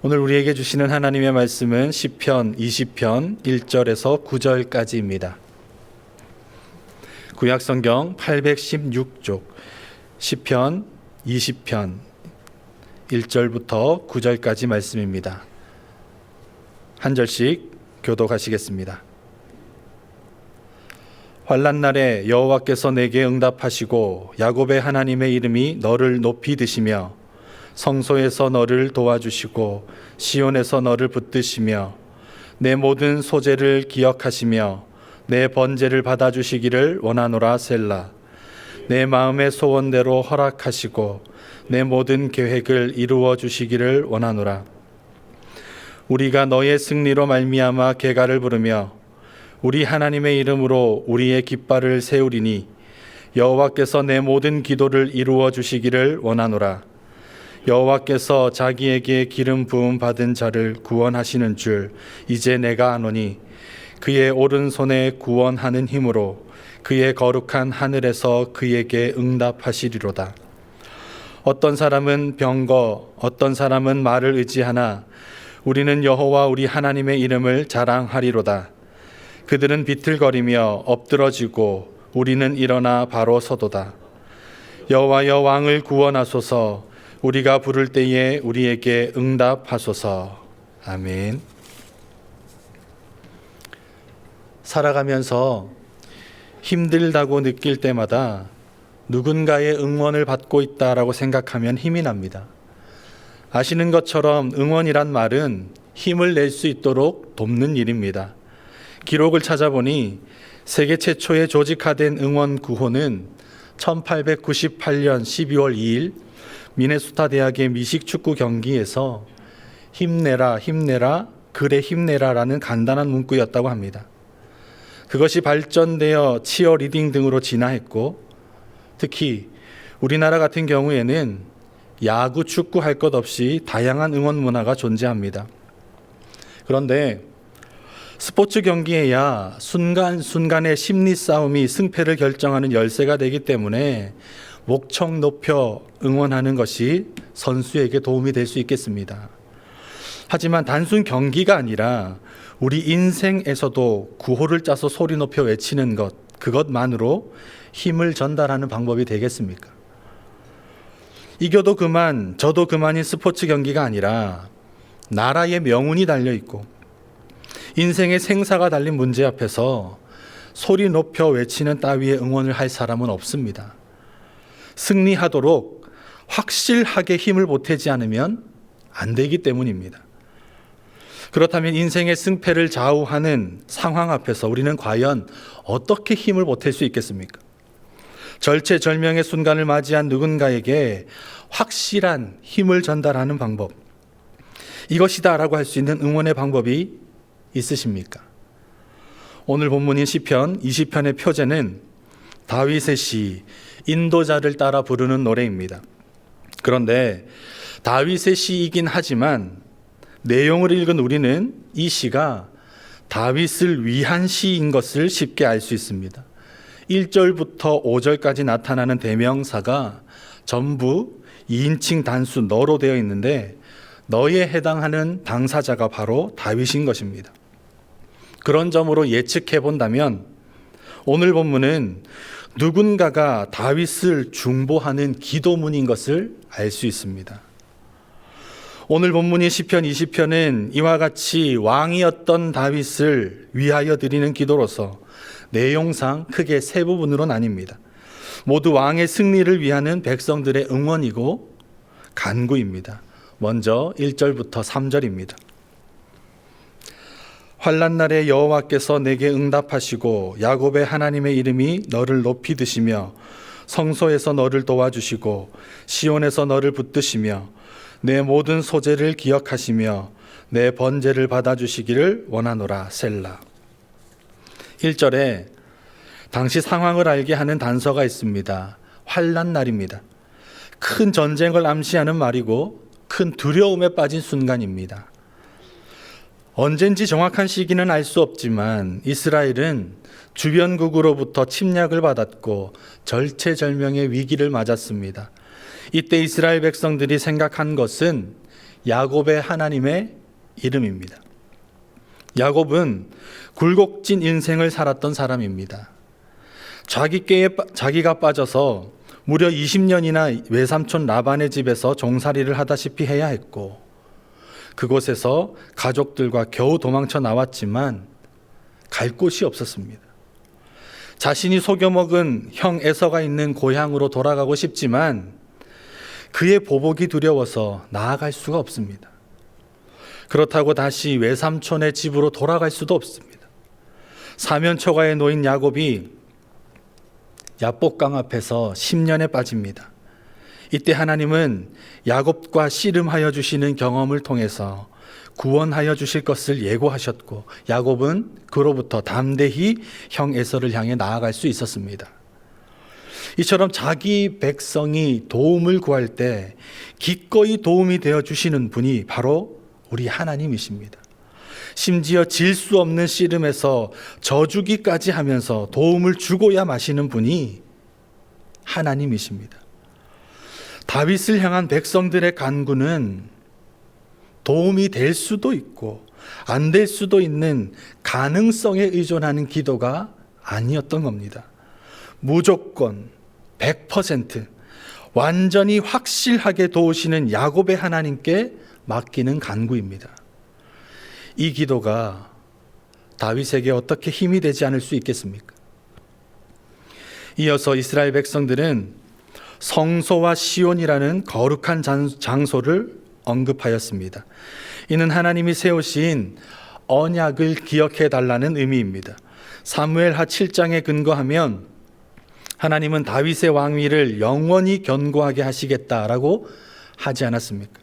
오늘 우리에게 주시는 하나님의 말씀은 시편 20편 1절에서 9절까지입니다. 구약성경 816쪽 시편 20편 1절부터 9절까지 말씀입니다. 한 절씩 교독하시겠습니다. 환난 날에 여호와께서 내게 응답하시고 야곱의 하나님의 이름이 너를 높이 드시며 성소에서 너를 도와주시고 시온에서 너를 붙드시며 내 모든 소재를 기억하시며 내 번제를 받아주시기를 원하노라. 셀라. 내 마음의 소원대로 허락하시고 내 모든 계획을 이루어 주시기를 원하노라. 우리가 너의 승리로 말미암아 계가를 부르며 우리 하나님의 이름으로 우리의 깃발을 세우리니 여호와께서 내 모든 기도를 이루어 주시기를 원하노라. 여호와께서 자기에게 기름 부음 받은 자를 구원하시는 줄 이제 내가 아노니 그의 오른손에 구원하는 힘으로 그의 거룩한 하늘에서 그에게 응답하시리로다. 어떤 사람은 병거, 어떤 사람은 말을 의지하나 우리는 여호와 우리 하나님의 이름을 자랑하리로다. 그들은 비틀거리며 엎드러지고 우리는 일어나 바로 서도다. 여호와여, 왕을 구원하소서. 우리가 부를 때에 우리에게 응답하소서. 아멘. 살아가면서 힘들다고 느낄 때마다 누군가의 응원을 받고 있다라고 생각하면 힘이 납니다. 아시는 것처럼 응원이란 말은 힘을 낼 수 있도록 돕는 일입니다. 기록을 찾아보니 세계 최초의 조직화된 응원 구호는 1898년 12월 2일 미네소타 대학의 미식 축구 경기에서 힘내라, 힘내라, 그래 힘내라라는 간단한 문구였다고 합니다. 그것이 발전되어 치어리딩 등으로 진화했고, 특히 우리나라 같은 경우에는 야구, 축구 할 것 없이 다양한 응원 문화가 존재합니다. 그런데 스포츠 경기에야 순간순간의 심리 싸움이 승패를 결정하는 열쇠가 되기 때문에 목청 높여 응원하는 것이 선수에게 도움이 될 수 있겠습니다. 하지만 단순 경기가 아니라 우리 인생에서도 구호를 짜서 소리 높여 외치는 것, 그것만으로 힘을 전달하는 방법이 되겠습니까? 이겨도 그만, 저도 그만인 스포츠 경기가 아니라 나라의 명운이 달려있고 인생의 생사가 달린 문제 앞에서 소리 높여 외치는 따위의 응원을 할 사람은 없습니다. 승리하도록 확실하게 힘을 보태지 않으면 안 되기 때문입니다. 그렇다면 인생의 승패를 좌우하는 상황 앞에서 우리는 과연 어떻게 힘을 보탤 수 있겠습니까? 절체절명의 순간을 맞이한 누군가에게 확실한 힘을 전달하는 방법, 이것이다라고 할 수 있는 응원의 방법이 있으십니까? 오늘 본문인 시편 20편의 표제는 다윗의 시 인도자를 따라 부르는 노래입니다. 그런데 다윗의 시이긴 하지만 내용을 읽은 우리는 이 시가 다윗을 위한 시인 것을 쉽게 알 수 있습니다. 1절부터 5절까지 나타나는 대명사가 전부 2인칭 단수 너로 되어 있는데 너에 해당하는 당사자가 바로 다윗인 것입니다. 그런 점으로 예측해 본다면 오늘 본문은 누군가가 다윗을 중보하는 기도문인 것을 알 수 있습니다. 오늘 본문인 시편 20편은 이와 같이 왕이었던 다윗을 위하여 드리는 기도로서 내용상 크게 세 부분으로 나뉩니다. 모두 왕의 승리를 위하는 백성들의 응원이고 간구입니다. 먼저 1절부터 3절입니다. 환난 날에 여호와께서 내게 응답하시고 야곱의 하나님의 이름이 너를 높이 드시며 성소에서 너를 도와주시고 시온에서 너를 붙드시며 내 모든 소재를 기억하시며 내 번제를 받아주시기를 원하노라. 셀라. 1절에 당시 상황을 알게 하는 단서가 있습니다. 환난 날입니다. 큰 전쟁을 암시하는 말이고 큰 두려움에 빠진 순간입니다. 언젠지 정확한 시기는 알 수 없지만 이스라엘은 주변국으로부터 침략을 받았고 절체절명의 위기를 맞았습니다. 이때 이스라엘 백성들이 생각한 것은 야곱의 하나님의 이름입니다. 야곱은 굴곡진 인생을 살았던 사람입니다. 자기가 빠져서 무려 20년이나 외삼촌 라반의 집에서 종살이를 하다시피 해야 했고, 그곳에서 가족들과 겨우 도망쳐 나왔지만 갈 곳이 없었습니다. 자신이 속여먹은 형 에서가 있는 고향으로 돌아가고 싶지만 그의 보복이 두려워서 나아갈 수가 없습니다. 그렇다고 다시 외삼촌의 집으로 돌아갈 수도 없습니다. 사면초가에 놓인 야곱이 야복강 앞에서 10년에 빠집니다. 이때 하나님은 야곱과 씨름하여 주시는 경험을 통해서 구원하여 주실 것을 예고하셨고, 야곱은 그로부터 담대히 형 에서를 향해 나아갈 수 있었습니다. 이처럼 자기 백성이 도움을 구할 때 기꺼이 도움이 되어 주시는 분이 바로 우리 하나님이십니다. 심지어 질 수 없는 씨름에서 져주기까지 하면서 도움을 주고야 마시는 분이 하나님이십니다. 다윗을 향한 백성들의 간구는 도움이 될 수도 있고 안 될 수도 있는 가능성에 의존하는 기도가 아니었던 겁니다. 무조건 100% 완전히 확실하게 도우시는 야곱의 하나님께 맡기는 간구입니다. 이 기도가 다윗에게 어떻게 힘이 되지 않을 수 있겠습니까? 이어서 이스라엘 백성들은 성소와 시온이라는 거룩한 장소를 언급하였습니다. 이는 하나님이 세우신 언약을 기억해 달라는 의미입니다. 사무엘하 7장에 근거하면 하나님은 다윗의 왕위를 영원히 견고하게 하시겠다라고 하지 않았습니까?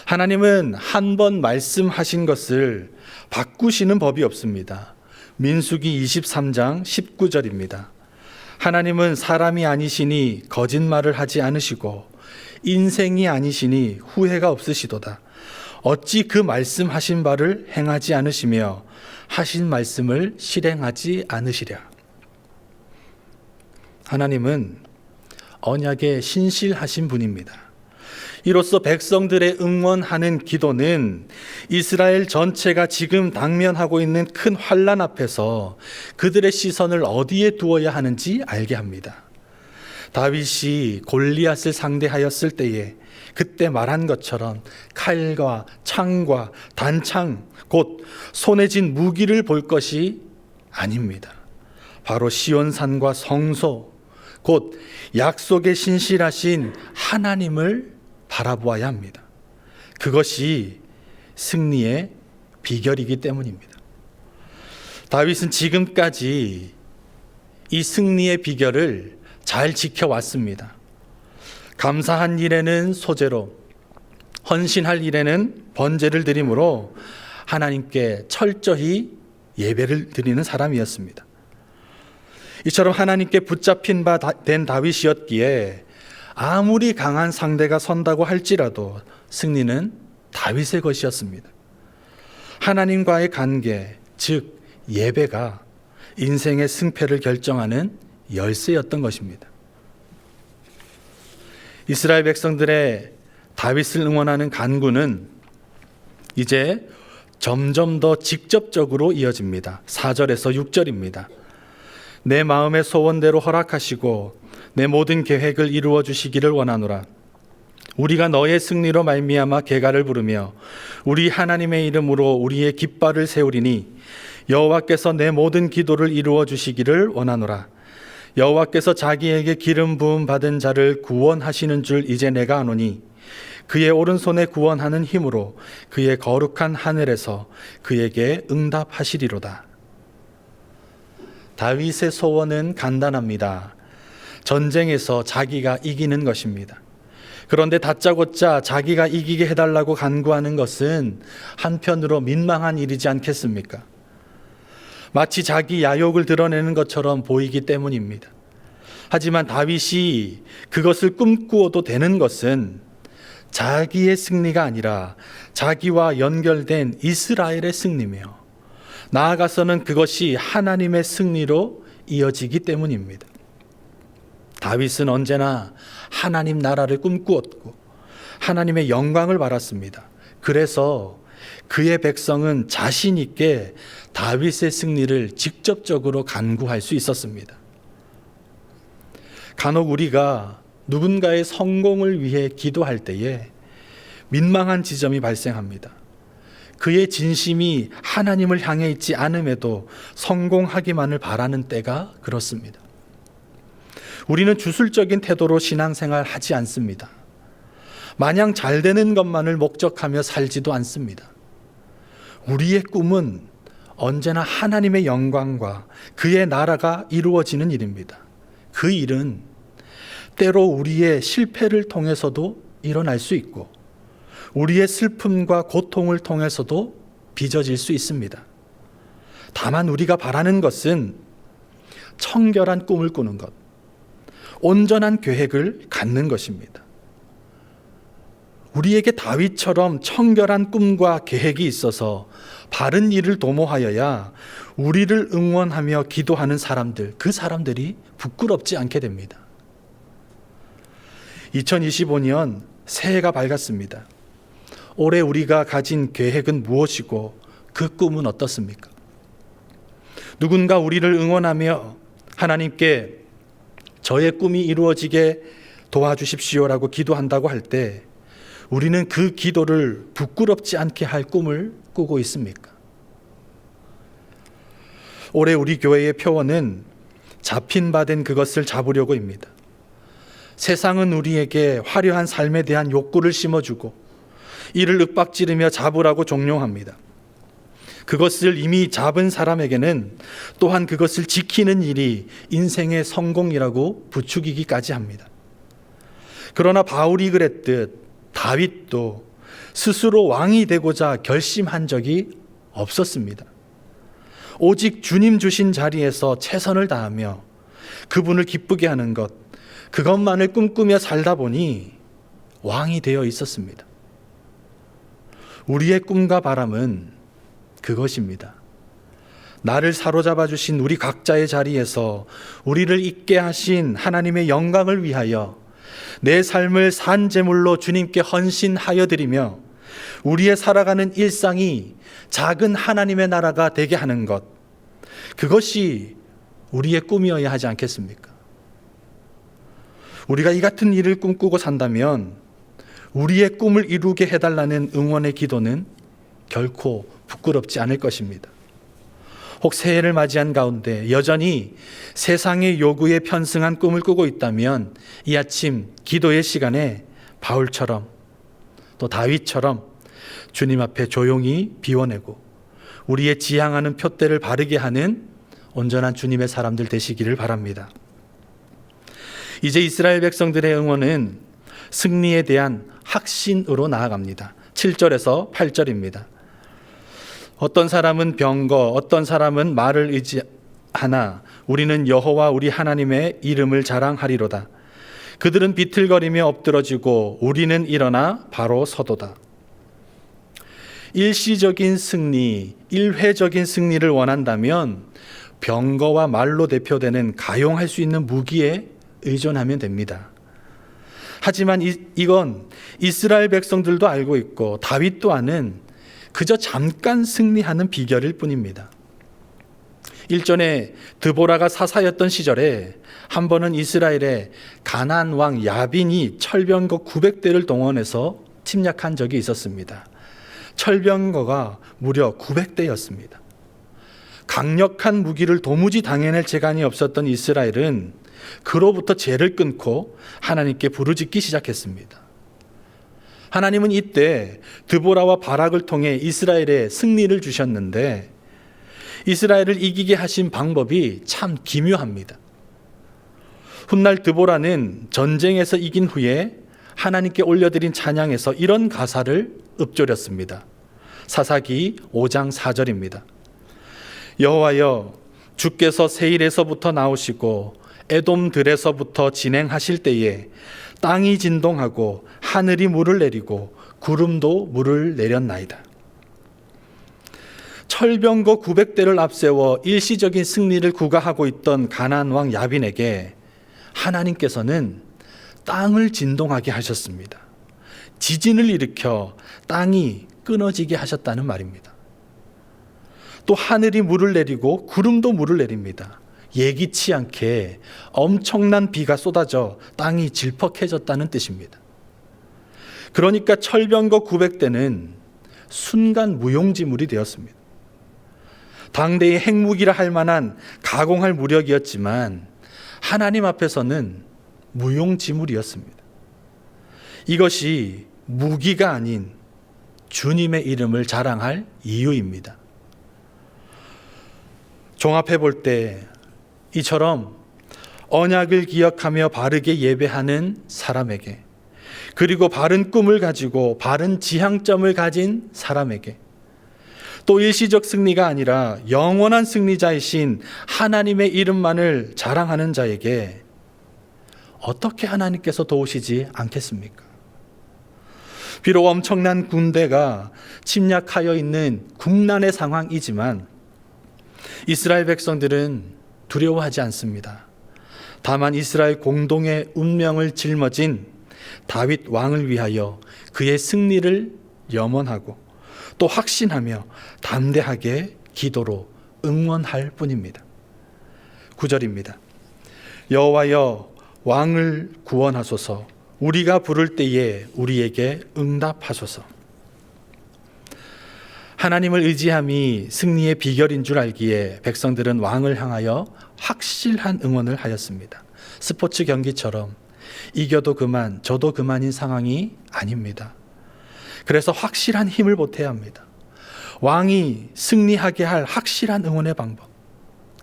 하나님은 한 번 말씀하신 것을 바꾸시는 법이 없습니다. 민수기 23장 19절입니다. 하나님은 사람이 아니시니 거짓말을 하지 않으시고 인생이 아니시니 후회가 없으시도다. 어찌 그 말씀하신 바를 행하지 않으시며 하신 말씀을 실행하지 않으시랴. 하나님은 언약에 신실하신 분입니다. 이로써 백성들의 응원하는 기도는 이스라엘 전체가 지금 당면하고 있는 큰 환난 앞에서 그들의 시선을 어디에 두어야 하는지 알게 합니다. 다윗이 골리앗을 상대하였을 때에 그때 말한 것처럼 칼과 창과 단창 곧 손에 쥔 무기를 볼 것이 아닙니다. 바로 시온산과 성소 곧 약속에 신실하신 하나님을 바라보아야 합니다. 그것이 승리의 비결이기 때문입니다. 다윗은 지금까지 이 승리의 비결을 잘 지켜왔습니다. 감사한 일에는 소제로, 헌신할 일에는 번제를 드림으로 하나님께 철저히 예배를 드리는 사람이었습니다. 이처럼 하나님께 붙잡힌 바 된 다윗이었기에 아무리 강한 상대가 선다고 할지라도 승리는 다윗의 것이었습니다. 하나님과의 관계, 즉 예배가 인생의 승패를 결정하는 열쇠였던 것입니다. 이스라엘 백성들의 다윗을 응원하는 간구는 이제 점점 더 직접적으로 이어집니다. 4절에서 6절입니다. 내 마음의 소원대로 허락하시고 내 모든 계획을 이루어 주시기를 원하노라. 우리가 너의 승리로 말미암아 계가를 부르며 우리 하나님의 이름으로 우리의 깃발을 세우리니 여호와께서 내 모든 기도를 이루어 주시기를 원하노라. 여호와께서 자기에게 기름 부음 받은 자를 구원하시는 줄 이제 내가 아노니 그의 오른손에 구원하는 힘으로 그의 거룩한 하늘에서 그에게 응답하시리로다. 다윗의 소원은 간단합니다. 전쟁에서 자기가 이기는 것입니다. 그런데 다짜고짜 자기가 이기게 해달라고 간구하는 것은 한편으로 민망한 일이지 않겠습니까? 마치 자기 야욕을 드러내는 것처럼 보이기 때문입니다. 하지만 다윗이 그것을 꿈꾸어도 되는 것은 자기의 승리가 아니라 자기와 연결된 이스라엘의 승리며 나아가서는 그것이 하나님의 승리로 이어지기 때문입니다. 다윗은 언제나 하나님 나라를 꿈꾸었고 하나님의 영광을 바랐습니다. 그래서 그의 백성은 자신 있게 다윗의 승리를 직접적으로 간구할 수 있었습니다. 간혹 우리가 누군가의 성공을 위해 기도할 때에 민망한 지점이 발생합니다. 그의 진심이 하나님을 향해 있지 않음에도 성공하기만을 바라는 때가 그렇습니다. 우리는 주술적인 태도로 신앙생활 하지 않습니다. 마냥 잘 되는 것만을 목적하며 살지도 않습니다. 우리의 꿈은 언제나 하나님의 영광과 그의 나라가 이루어지는 일입니다. 그 일은 때로 우리의 실패를 통해서도 일어날 수 있고 우리의 슬픔과 고통을 통해서도 빚어질 수 있습니다. 다만 우리가 바라는 것은 청결한 꿈을 꾸는 것, 온전한 계획을 갖는 것입니다. 우리에게 다윗처럼 청결한 꿈과 계획이 있어서 바른 일을 도모하여야 우리를 응원하며 기도하는 사람들, 그 사람들이 부끄럽지 않게 됩니다. 2025년 새해가 밝았습니다. 올해 우리가 가진 계획은 무엇이고 그 꿈은 어떻습니까? 누군가 우리를 응원하며 하나님께 저의 꿈이 이루어지게 도와주십시오라고 기도한다고 할 때 우리는 그 기도를 부끄럽지 않게 할 꿈을 꾸고 있습니까? 올해 우리 교회의 표어는 잡힌 바 된 그것을 잡으려고입니다. 세상은 우리에게 화려한 삶에 대한 욕구를 심어주고 이를 윽박지르며 잡으라고 종용합니다. 그것을 이미 잡은 사람에게는 또한 그것을 지키는 일이 인생의 성공이라고 부추기기까지 합니다. 그러나 바울이 그랬듯 다윗도 스스로 왕이 되고자 결심한 적이 없었습니다. 오직 주님 주신 자리에서 최선을 다하며 그분을 기쁘게 하는 것, 그것만을 꿈꾸며 살다 보니 왕이 되어 있었습니다. 우리의 꿈과 바람은 그것입니다. 나를 사로잡아 주신 우리 각자의 자리에서 우리를 있게 하신 하나님의 영광을 위하여 내 삶을 산 제물로 주님께 헌신하여 드리며 우리의 살아가는 일상이 작은 하나님의 나라가 되게 하는 것, 그것이 우리의 꿈이어야 하지 않겠습니까? 우리가 이 같은 일을 꿈꾸고 산다면 우리의 꿈을 이루게 해달라는 응원의 기도는 결코 부끄럽지 않을 것입니다. 혹 새해를 맞이한 가운데 여전히 세상의 요구에 편승한 꿈을 꾸고 있다면 이 아침 기도의 시간에 바울처럼 또 다윗처럼 주님 앞에 조용히 비워내고 우리의 지향하는 표대를 바르게 하는 온전한 주님의 사람들 되시기를 바랍니다. 이제 이스라엘 백성들의 응원은 승리에 대한 확신으로 나아갑니다. 7절에서 8절입니다. 어떤 사람은 병거, 어떤 사람은 말을 의지하나 우리는 여호와 우리 하나님의 이름을 자랑하리로다. 그들은 비틀거리며 엎드러지고 우리는 일어나 바로 서도다. 일시적인 승리, 일회적인 승리를 원한다면 병거와 말로 대표되는 가용할 수 있는 무기에 의존하면 됩니다. 하지만 이건 이스라엘 백성들도 알고 있고 다윗도 아는 그저 잠깐 승리하는 비결일 뿐입니다. 일전에 드보라가 사사였던 시절에 한 번은 이스라엘의 가나안 왕 야빈이 철병거 900대를 동원해서 침략한 적이 있었습니다. 철병거가 무려 900대였습니다. 강력한 무기를 도무지 당해낼 재간이 없었던 이스라엘은 그로부터 죄를 끊고 하나님께 부르짖기 시작했습니다. 하나님은 이때 드보라와 바락을 통해 이스라엘에 승리를 주셨는데 이스라엘을 이기게 하신 방법이 참 기묘합니다. 훗날 드보라는 전쟁에서 이긴 후에 하나님께 올려드린 찬양에서 이런 가사를 읊조렸습니다. 사사기 5장 4절입니다. 여호와여, 주께서 세일에서부터 나오시고 에돔들에서부터 진행하실 때에 땅이 진동하고 하늘이 물을 내리고 구름도 물을 내렸나이다. 철병거 900대를 앞세워 일시적인 승리를 구가하고 있던 가나안 왕 야빈에게 하나님께서는 땅을 진동하게 하셨습니다. 지진을 일으켜 땅이 끊어지게 하셨다는 말입니다. 또 하늘이 물을 내리고 구름도 물을 내립니다. 예기치 않게 엄청난 비가 쏟아져 땅이 질퍽해졌다는 뜻입니다. 그러니까 철병거 900대는 순간 무용지물이 되었습니다. 당대의 핵무기라 할 만한 가공할 무력이었지만 하나님 앞에서는 무용지물이었습니다. 이것이 무기가 아닌 주님의 이름을 자랑할 이유입니다. 종합해 볼 때 이처럼 언약을 기억하며 바르게 예배하는 사람에게, 그리고 바른 꿈을 가지고 바른 지향점을 가진 사람에게, 또 일시적 승리가 아니라 영원한 승리자이신 하나님의 이름만을 자랑하는 자에게 어떻게 하나님께서 도우시지 않겠습니까? 비록 엄청난 군대가 침략하여 있는 국난의 상황이지만 이스라엘 백성들은 두려워하지 않습니다. 다만 이스라엘 공동의 운명을 짊어진 다윗 왕을 위하여 그의 승리를 염원하고 또 확신하며 담대하게 기도로 응원할 뿐입니다. 9절입니다. 여호와여 왕을 구원하소서. 우리가 부를 때에 우리에게 응답하소서. 하나님을 의지함이 승리의 비결인 줄 알기에 백성들은 왕을 향하여 확실한 응원을 하였습니다. 스포츠 경기처럼 이겨도 그만 져도 그만인 상황이 아닙니다. 그래서 확실한 힘을 보태야 합니다. 왕이 승리하게 할 확실한 응원의 방법,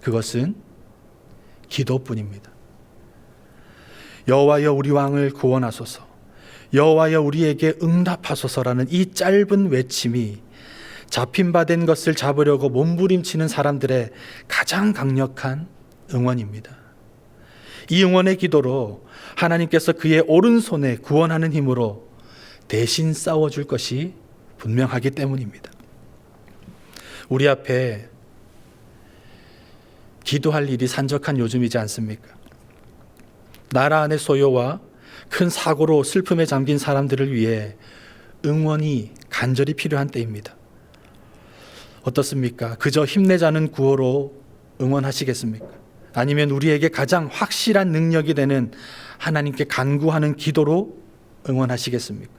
그것은 기도뿐입니다. 여호와여 우리 왕을 구원하소서, 여호와여 우리에게 응답하소서라는 이 짧은 외침이 잡힌 바 된 것을 잡으려고 몸부림치는 사람들의 가장 강력한 응원입니다. 이 응원의 기도로 하나님께서 그의 오른손에 구원하는 힘으로 대신 싸워줄 것이 분명하기 때문입니다. 우리 앞에 기도할 일이 산적한 요즘이지 않습니까? 나라 안의 소요와 큰 사고로 슬픔에 잠긴 사람들을 위해 응원이 간절히 필요한 때입니다. 어떻습니까? 그저 힘내자는 구호로 응원하시겠습니까? 아니면 우리에게 가장 확실한 능력이 되는 하나님께 간구하는 기도로 응원하시겠습니까?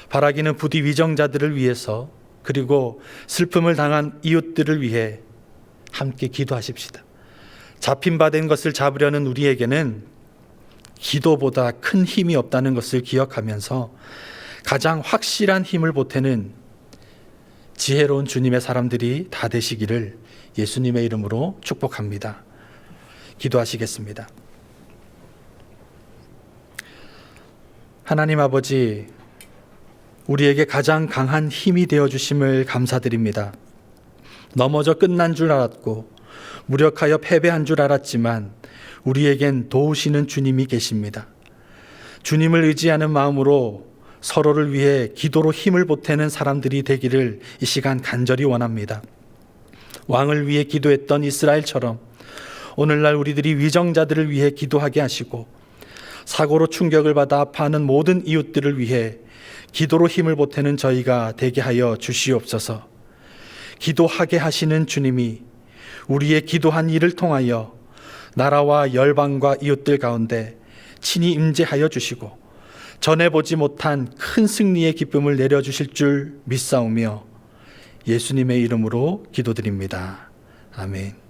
바라기는 부디 위정자들을 위해서, 그리고 슬픔을 당한 이웃들을 위해 함께 기도하십시다. 잡힌 바 된 것을 잡으려는 우리에게는 기도보다 큰 힘이 없다는 것을 기억하면서 가장 확실한 힘을 보태는 지혜로운 주님의 사람들이 다 되시기를 예수님의 이름으로 축복합니다. 기도하시겠습니다. 하나님 아버지, 우리에게 가장 강한 힘이 되어주심을 감사드립니다. 넘어져 끝난 줄 알았고 무력하여 패배한 줄 알았지만 우리에겐 도우시는 주님이 계십니다. 주님을 의지하는 마음으로 서로를 위해 기도로 힘을 보태는 사람들이 되기를 이 시간 간절히 원합니다. 왕을 위해 기도했던 이스라엘처럼 오늘날 우리들이 위정자들을 위해 기도하게 하시고 사고로 충격을 받아 아파하는 모든 이웃들을 위해 기도로 힘을 보태는 저희가 되게 하여 주시옵소서. 기도하게 하시는 주님이 우리의 기도한 일을 통하여 나라와 열방과 이웃들 가운데 친히 임재하여 주시고 전해보지 못한 큰 승리의 기쁨을 내려주실 줄 믿사오며 예수님의 이름으로 기도드립니다. 아멘.